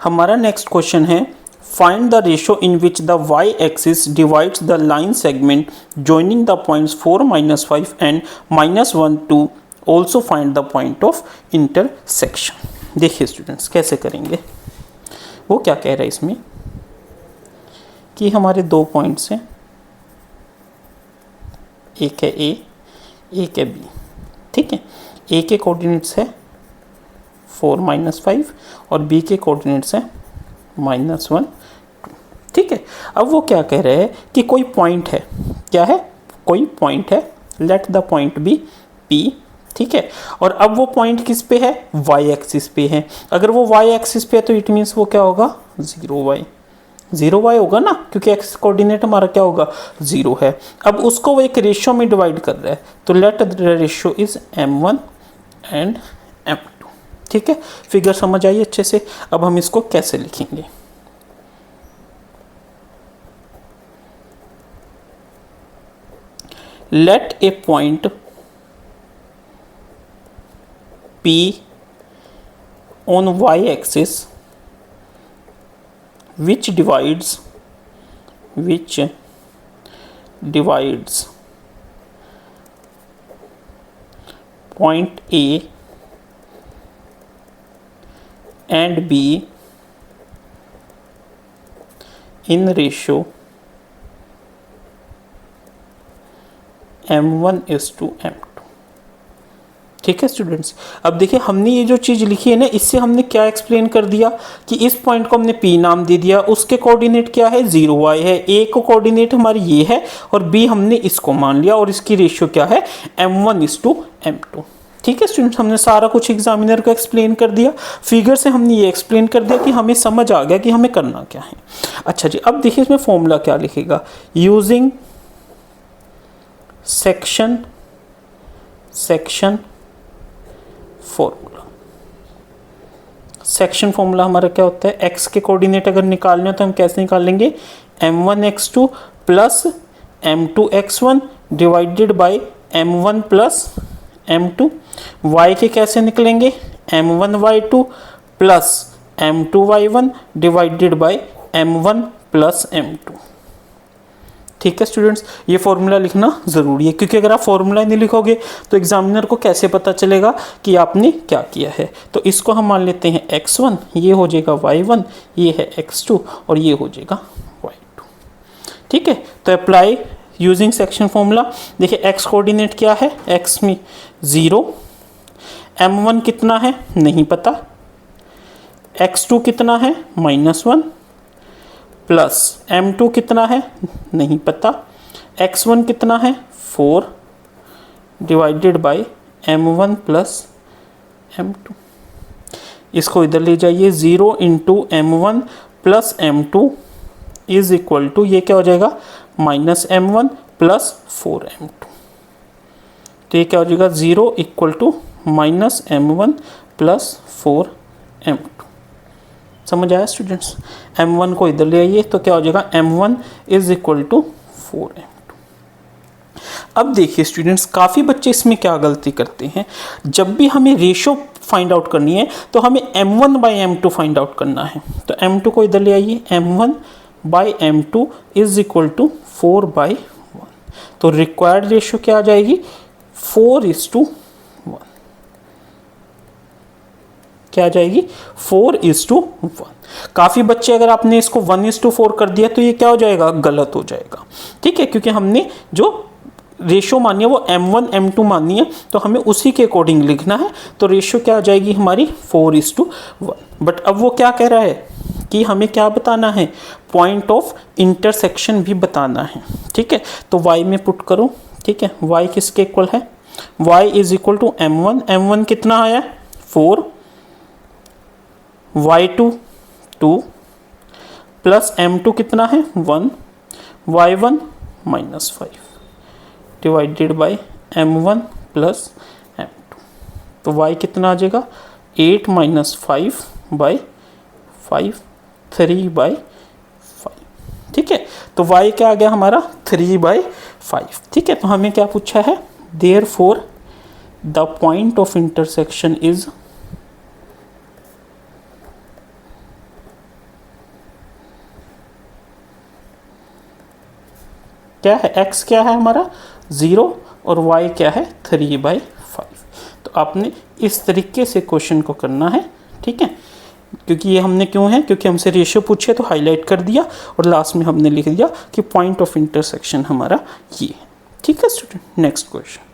हमारा next question है find the ratio in which the y axis divides the line segment joining the points 4 -5 and -1 2 also find the point of intersection. देखिए students कैसे करेंगे, वो क्या कह रहा है इसमें कि हमारे दो पॉइंट्स हैं, एक है ए, एक है बी। ठीक है, ए के कोऑर्डिनेट्स है 4 -5 और बी के कोऑर्डिनेट्स है -1 2। ठीक है, अब वो क्या कह रहे हैं कि कोई पॉइंट है, क्या है, कोई पॉइंट है, let the point be P. ठीक है, और अब वो पॉइंट किस पे है, वाई एक्सिस पे है। अगर वो वाई एक्सिस पे है तो इट मीन्स वो क्या होगा, 0 वाई होगा ना, क्योंकि एक्स कोऑर्डिनेट हमारा क्या होगा, 0 है। अब उसको वो एक रेशियो में डिवाइड कर रहा है, तो let the ratio is m1 and m2। ठीक है, फिगर समझ आई अच्छे से। अब हम इसको कैसे लिखेंगे, let a point P on y axis which divides point A and B in ratio m1:m2। ठीक है स्टूडेंट्स, अब देखिए हमने ये जो चीज़ लिखी है ना, इससे हमने क्या एक्सप्लेन कर दिया कि इस पॉइंट को हमने P नाम दे दिया, उसके कोऑर्डिनेट क्या है, 0 y है, A को कोऑर्डिनेट हमारी ये है और B हमने इसको मान लिया और इसकी रेशियो क्या है, m1:m2। ठीक है स्टूडेंट्स, हमने सारा कुछ एग्जामिनर को एक्सप्लेन कर दिया, फिगर से हमने ये एक्सप्लेन कर दिया कि हमें समझ आ गया कि हमें करना क्या है। अच्छा जी, अब देखिए इसमें फॉर्मूला क्या लिखेगा, using section formula. Section formula हमारा क्या होता है, एक्स के कोऑर्डिनेट अगर निकालने हो तो हम कैसे निकालेंगे, m1x2 plus m2x1 divided by m1 plus m2। y के कैसे निकलेंगे, m1y2 plus m2y1 divided by m1 plus m2। ठीक है स्टूडेंट्स, ये फॉर्मूला लिखना ज़रूरी है, क्योंकि अगर आप फॉर्मूला नहीं लिखोगे तो एग्जामिनर को कैसे पता चलेगा कि आपने क्या किया है। तो इसको हम मान लेते हैं x1, ये हो जाएगा y1, ये है x2 और ये हो जाएगा y2। ठीक है, तो अप्लाई यूजिंग सेक्शन फॉर्मूला। देखिए x कोऑर्डिनेट क्या है, x में 0, m1 कितना है नहीं पता, x2 कितना है -1 प्लस m2 कितना है नहीं पता, x1 कितना है 4 divided by m1 plus m2। इसको इधर ले जाइए, 0 into m1 plus m2 is equal to, ये क्या हो जाएगा, -m1 प्लस 4m2। तो ये क्या हो जाएगा, 0 equal to -m1 plus 4m2। समझ आया स्टूडेंट्स, m1 को इधर ले आइए तो क्या हो जाएगा, m1 is equal to 4m2। अब देखिए स्टूडेंट्स, काफ़ी बच्चे इसमें क्या गलती करते हैं, जब भी हमें रेशो फाइंड आउट करनी है तो हमें m1/m2 फाइंड आउट करना है। तो m2 को इधर ले आइए, m1/m2 इज इक्वल टू 4/1। तो रिक्वायर्ड रेशियो क्या आ जाएगी, 4:1। क्या आ जाएगी, 4:1। काफ़ी बच्चे अगर आपने इसको 1:4 कर दिया तो ये क्या हो जाएगा, गलत हो जाएगा। ठीक है, क्योंकि हमने जो रेशियो मानी है वो m1 m2 मानी है, तो हमें उसी के अकॉर्डिंग लिखना है। तो रेशियो क्या आ जाएगी हमारी, 4:1। बट अब वो क्या कह रहा है कि हमें क्या बताना है, पॉइंट ऑफ इंटरसेक्शन भी बताना है। ठीक है, तो y में पुट करो। ठीक है, y किसके इक्वल है, y is equal to m1 कितना आया 4, y2 2 प्लस m2 कितना है 1, y1 -5 divided by m1 plus m2। तो y कितना आ जाएगा, 8 - 5/5 3/5। ठीक है, तो y क्या आ गया हमारा 3/5। ठीक है, तो हमें क्या पूछा है, therefore the point of intersection is क्या है, x क्या है हमारा 0 और y क्या है 3/5। तो आपने इस तरीके से क्वेश्चन को करना है, ठीक है। क्योंकि ये हमने क्यों है, क्योंकि हमसे रेशियो पूछे तो हाईलाइट कर दिया और लास्ट में हमने लिख दिया कि पॉइंट ऑफ इंटरसेक्शन हमारा ये है, ठीक है स्टूडेंट। Next question.